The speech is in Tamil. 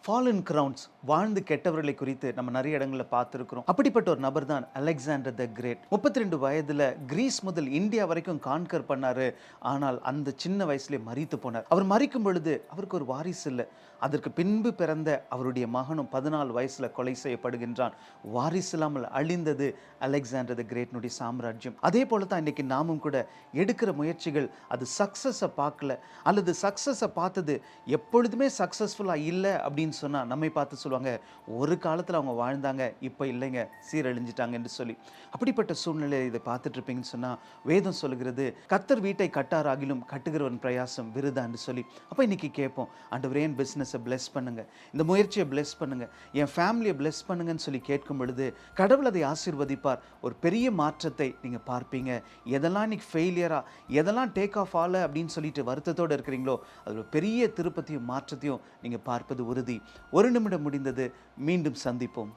ஃபாலன் கிரவுன்ஸ், வாழ்ந்து கெட்டவர்களை குறித்து நம்ம நிறைய இடங்களில் பார்த்துருக்கிறோம். அப்படிப்பட்ட ஒரு நபர் தான் அலெக்சாண்டர் த கிரேட். 32 வயதுல கிரீஸ் முதல் இந்தியா வரைக்கும் கான்கர் பண்ணாரு. ஆனால் அந்த சின்ன வயசுலேயே மரித்து போனார். அவர் மரிக்கும் பொழுது அவருக்கு ஒரு வாரிசு இல்லை. அதற்கு பின்பு பிறந்த அவருடைய மகனும் 14 வயசுல கொலை செய்யப்படுகின்றான். வாரிசு இல்லாமல் அழிந்தது அலெக்சாண்டர் த கிரேட்னுடைய சாம்ராஜ்யம். அதே போல தான் இன்னைக்கு நாமும் கூட எடுக்கிற முயற்சிகள் அது சக்சஸை பார்க்கல, அல்லது சக்சஸை பார்த்தது எப்பொழுதுமே சக்சஸ்ஃபுல்லாக இல்லை அப்படின்னு சொன்னா நம்மை பார்த்து சொல்லுவாங்க, ஒரு காலத்தில் அவங்க வாழ்ந்தாங்க, இப்போ இல்லைங்க, சீரழிஞ்சிட்டாங்க என்று சொல்லி. அப்படிப்பட்ட சூழ்நிலை இதை பார்த்துட்டு இருப்பீங்கன்னு சொன்னா வேதம் சொல்லுகிறது, கர்த்தர் வீட்டை கட்டாராகிலும் கட்டுகிறவன் பிரயாசம் விருதான்னு சொல்லி. அப்போ இன்னைக்கு கேட்போம், ஆண்டவரே என் பிஸ்னஸை பிளெஸ் பண்ணுங்க, இந்த முயற்சியை பிளெஸ் பண்ணுங்க, என் ஃபேமிலியை பிளெஸ் பண்ணுங்கன்னு சொல்லி கேட்கும் பொழுது கடவுள் அதை ஆசீர்வதிப்பார். ஒரு பெரிய மாற்றத்தை நீங்க பார்ப்பீங்க. எதெல்லாம் இன்னைக்கு ஃபெயிலியரா, எதெல்லாம் டேக் ஆஃப் ஆகல அப்படின்னு சொல்லிட்டு வருத்தத்தோடு இருக்கிறீங்களோ அது ஒரு பெரிய திருப்பத்தையும் மாற்றத்தையும் நீங்க பார்ப்பது உறுதி. ஒரு நிமிடம் முடிந்தது. மீண்டும் சந்திப்போம்.